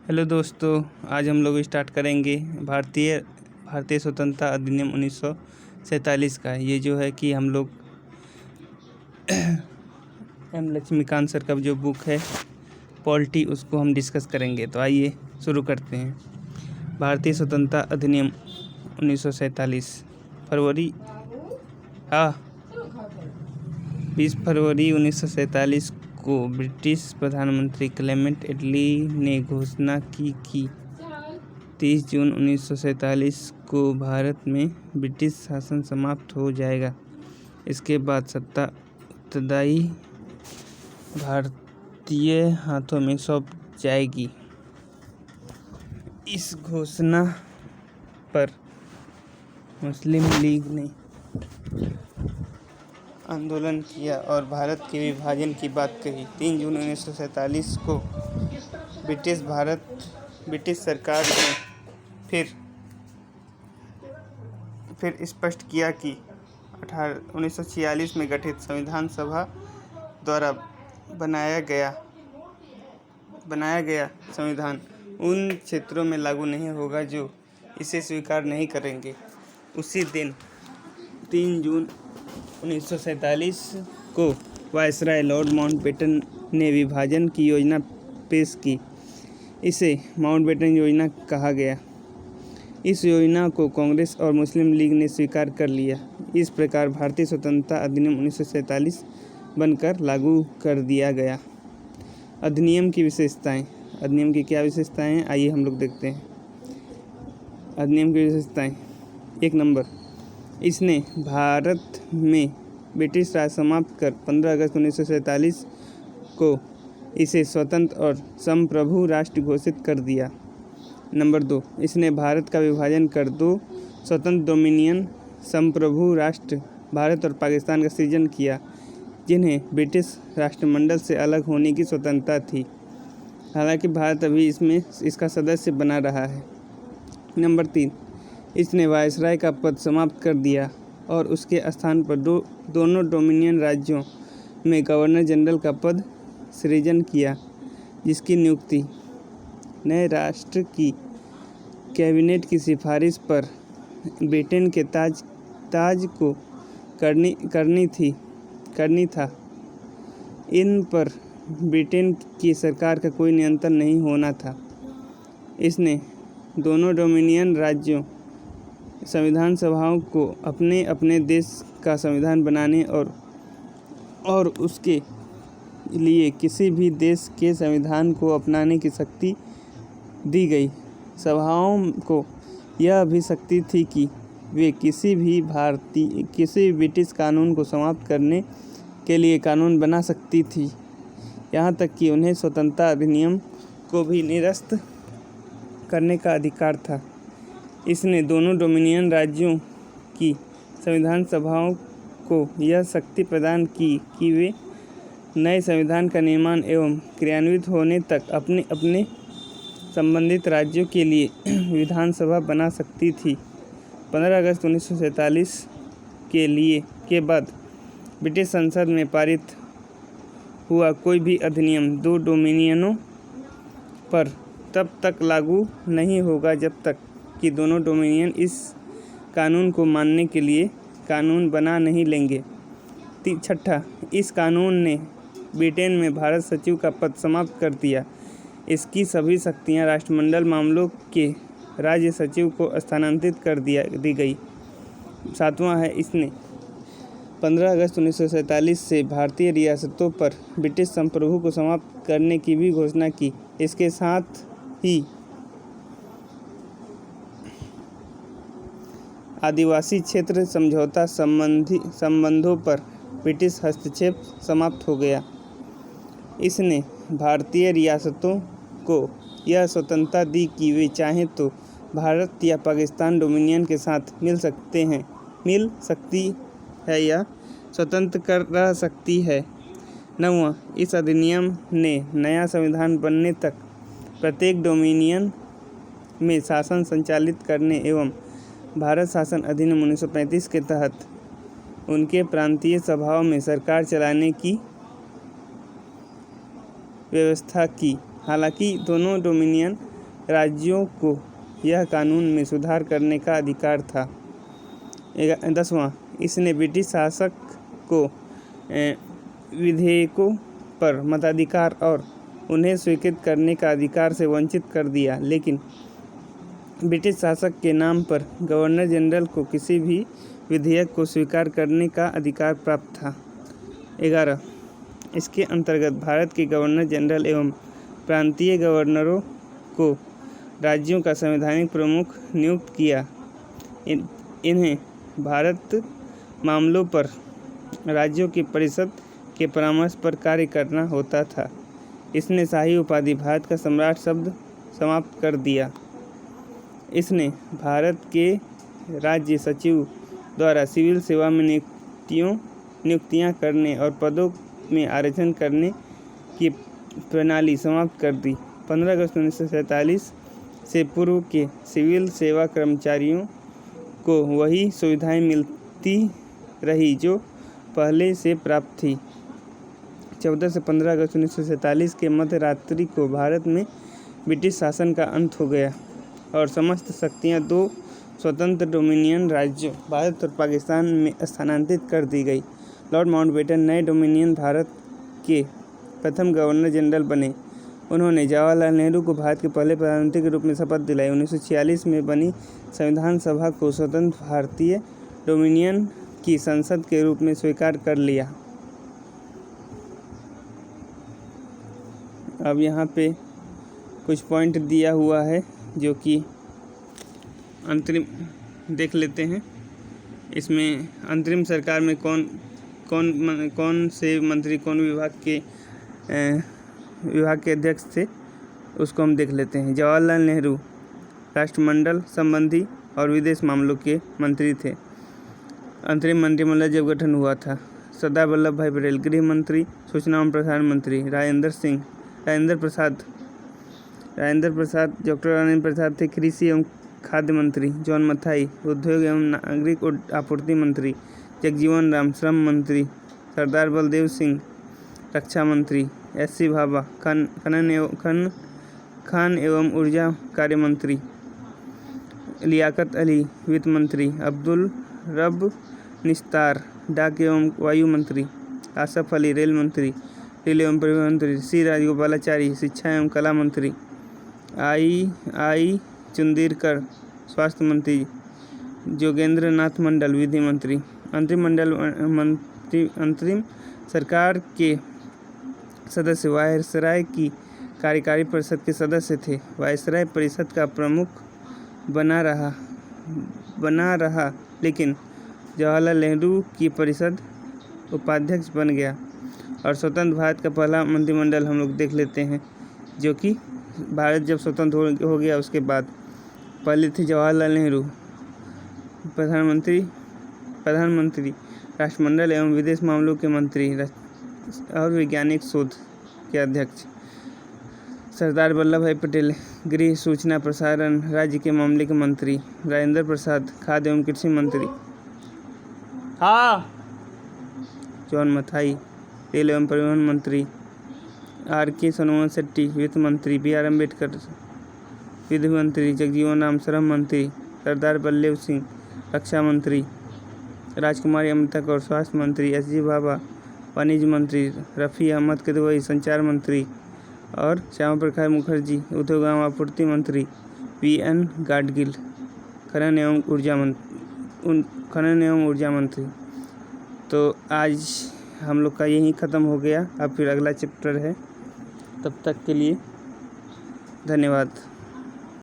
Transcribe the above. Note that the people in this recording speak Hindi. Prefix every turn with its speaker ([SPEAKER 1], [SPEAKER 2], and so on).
[SPEAKER 1] हेलो दोस्तों, आज हम लोग स्टार्ट करेंगे भारतीय स्वतंत्रता अधिनियम 1947 का। ये जो है कि हम लोग एम लक्ष्मीकांत सर का जो बुक है पॉलिटी, उसको हम डिस्कस करेंगे। तो आइए शुरू करते हैं। भारतीय स्वतंत्रता अधिनियम 1947 फरवरी 20 फरवरी 1947 को ब्रिटिश प्रधानमंत्री क्लेमेंट एटली ने घोषणा की कि 30 जून 1947 को भारत में ब्रिटिश शासन समाप्त हो जाएगा। इसके बाद सत्ता उत्तरदायी भारतीय हाथों में सौंप जाएगी। इस घोषणा पर मुस्लिम लीग ने आंदोलन किया और भारत के विभाजन की बात कही। 3 जून 1947 को ब्रिटिश सरकार ने फिर स्पष्ट किया कि 1946 में गठित संविधान सभा द्वारा बनाया गया संविधान उन क्षेत्रों में लागू नहीं होगा जो इसे स्वीकार नहीं करेंगे। उसी दिन 3 जून 1947 को वायसराय लॉर्ड माउंटबेटन ने विभाजन की योजना पेश की। इसे माउंटबेटन योजना कहा गया। इस योजना को कांग्रेस और मुस्लिम लीग ने स्वीकार कर लिया। इस प्रकार भारतीय स्वतंत्रता अधिनियम 1947 बनकर लागू कर दिया गया। अधिनियम की विशेषताएं। अधिनियम की क्या विशेषताएं हैं, आइए हम लोग देखते हैं। अधिनियम की विशेषताएं। 1 नंबर, इसने भारत में ब्रिटिश राज समाप्त कर 15 अगस्त 1947 को इसे स्वतंत्र और संप्रभु राष्ट्र घोषित कर दिया। नंबर 2, इसने भारत का विभाजन कर 2 स्वतंत्र डोमिनियन संप्रभु राष्ट्र भारत और पाकिस्तान का सृजन किया, जिन्हें ब्रिटिश राष्ट्रमंडल से अलग होने की स्वतंत्रता थी। हालांकि भारत अभी इसका सदस्य बना रहा है। नंबर 3, इसने वायसराय का पद समाप्त कर दिया और उसके स्थान पर दोनों डोमिनियन राज्यों में गवर्नर जनरल का पद सृजन किया, जिसकी नियुक्ति नए राष्ट्र की कैबिनेट की सिफारिश पर ब्रिटेन के ताज को करनी था। इन पर ब्रिटेन की सरकार का कोई नियंत्रण नहीं होना था। इसने दोनों डोमिनियन राज्यों संविधान सभाओं को अपने अपने देश का संविधान बनाने और उसके लिए किसी भी देश के संविधान को अपनाने की शक्ति दी गई। सभाओं को यह भी शक्ति थी कि वे किसी भी ब्रिटिश कानून को समाप्त करने के लिए कानून बना सकती थी। यहाँ तक कि उन्हें स्वतंत्रता अधिनियम को भी निरस्त करने का अधिकार था। इसने दोनों डोमिनियन राज्यों की संविधान सभाओं को यह शक्ति प्रदान की कि वे नए संविधान का निर्माण एवं क्रियान्वित होने तक अपने अपने संबंधित राज्यों के लिए विधानसभा बना सकती थी। 15 अगस्त 1947 के बाद ब्रिटिश संसद में पारित हुआ कोई भी अधिनियम 2 डोमिनियनों पर तब तक लागू नहीं होगा जब तक कि दोनों डोमिनियन इस कानून को मानने के लिए कानून बना नहीं लेंगे। 6, इस कानून ने ब्रिटेन में भारत सचिव का पद समाप्त कर दिया। इसकी सभी शक्तियां राष्ट्रमंडल मामलों के राज्य सचिव को स्थानांतरित कर दी गई। 7वां है, इसने 15 अगस्त 1947 से भारतीय रियासतों पर ब्रिटिश संप्रभु को समाप्त करने की भी घोषणा की। इसके साथ ही आदिवासी क्षेत्र समझौता संबंधों पर ब्रिटिश हस्तक्षेप समाप्त हो गया। इसने भारतीय रियासतों को यह स्वतंत्रता दी कि वे चाहें तो भारत या पाकिस्तान डोमिनियन के साथ मिल सकती है या स्वतंत्र रह सकती है। 9वां, इस अधिनियम ने नया संविधान बनने तक प्रत्येक डोमिनियन में शासन संचालित करने एवं भारत शासन अधिनियम 1935 के तहत उनके प्रांतीय सभाओं में सरकार चलाने की व्यवस्था की। हालांकि दोनों डोमिनियन राज्यों को यह कानून में सुधार करने का अधिकार था। 10वां, इसने ब्रिटिश शासक को विधेयकों पर मताधिकार और उन्हें स्वीकृत करने का अधिकार से वंचित कर दिया, लेकिन ब्रिटिश शासक के नाम पर गवर्नर जनरल को किसी भी विधेयक को स्वीकार करने का अधिकार प्राप्त था। 11, इसके अंतर्गत भारत के गवर्नर जनरल एवं प्रांतीय गवर्नरों को राज्यों का संवैधानिक प्रमुख नियुक्त किया। इन्हें भारत मामलों पर राज्यों की परिषद के परामर्श पर कार्य करना होता था। इसने शाही उपाधि भारत का सम्राट शब्द समाप्त कर दिया। इसने भारत के राज्य सचिव द्वारा सिविल सेवा में नियुक्तियां करने और पदों में आरक्षण करने की प्रणाली समाप्त कर दी। 15 अगस्त 1947 से पूर्व के सिविल सेवा कर्मचारियों को वही सुविधाएं मिलती रही जो पहले से प्राप्त थी। 14 से 15 अगस्त 1947 के मध्य रात्रि को भारत में ब्रिटिश शासन का अंत हो गया और समस्त शक्तियां 2 स्वतंत्र डोमिनियन राज्यों भारत और पाकिस्तान में स्थानांतरित कर दी गई। लॉर्ड माउंटबेटन नए डोमिनियन भारत के प्रथम गवर्नर जनरल बने। उन्होंने जवाहरलाल नेहरू को भारत के पहले प्रधानमंत्री के रूप में शपथ दिलाई। 1946 में बनी संविधान सभा को स्वतंत्र भारतीय डोमिनियन की संसद के रूप में स्वीकार कर लिया। अब यहाँ पे कुछ पॉइंट दिया हुआ है जो कि अंतरिम देख लेते हैं। इसमें अंतरिम सरकार में कौन से मंत्री कौन विभाग के अध्यक्ष थे उसको हम देख लेते हैं। जवाहरलाल नेहरू राष्ट्रमंडल संबंधी और विदेश मामलों के मंत्री थे। अंतरिम मंत्रिमंडल जब गठन हुआ था। सरदार वल्लभ भाई पटेल गृह मंत्री, सूचना एवं प्रसारण मंत्री। राजेंद्र प्रसाद डॉक्टर राजेंद्र प्रसाद थे कृषि एवं खाद्य मंत्री। जॉन मथाई उद्योग एवं नागरिक आपूर्ति मंत्री। जगजीवन राम श्रम मंत्री। सरदार बलदेव सिंह रक्षा मंत्री। एस.सी. भाभा खान एवं ऊर्जा कार्य मंत्री। लियाकत अली वित्त मंत्री। अब्दुल रब निस्तार डाक एवं वायु मंत्री। आसफ अली रेल मंत्री, रेल एवं परिवहन मंत्री। सी राजगोपालाचारी शिक्षा एवं कला मंत्री। आई चुंदीरकर स्वास्थ्य मंत्री। जोगेंद्र नाथ मंडल विधि मंत्री। अंतरिम सरकार के सदस्य वायसराय की कार्यकारी परिषद के सदस्य थे। वायसराय परिषद का प्रमुख बना रहा लेकिन जवाहरलाल नेहरू की परिषद उपाध्यक्ष बन गया। और स्वतंत्र भारत का पहला मंत्रिमंडल हम लोग देख लेते हैं, जो कि भारत जब स्वतंत्र हो गया उसके बाद पहले थे जवाहरलाल नेहरू प्रधानमंत्री, राष्ट्रमंडल एवं विदेश मामलों के मंत्री और वैज्ञानिक शोध के अध्यक्ष। सरदार वल्लभ भाई पटेल गृह, सूचना, प्रसारण, राज्य के मामले के मंत्री। राजेंद्र प्रसाद खाद्य एवं कृषि मंत्री। जॉन मथाई रेल एवं परिवहन मंत्री। R.K. सोनोवाल शेट्टी वित्त मंत्री। B.R. अम्बेडकर विधि मंत्री। जगजीवन राम श्रम मंत्री। सरदार बल्लभ सिंह रक्षा मंत्री। राजकुमारी अमृता कौर स्वास्थ्य मंत्री। S.G. भाभा वाणिज्य मंत्री। रफ़ी अहमद किदवई संचार मंत्री और श्यामा प्रसाद मुखर्जी उद्योग एवं आपूर्ति मंत्री। V.N. गाडगिल खनन एवं ऊर्जा मंत्री। तो आज हम लोग का यही ख़त्म हो गया। अब फिर अगला चैप्टर है। तब तक के लिए धन्यवाद।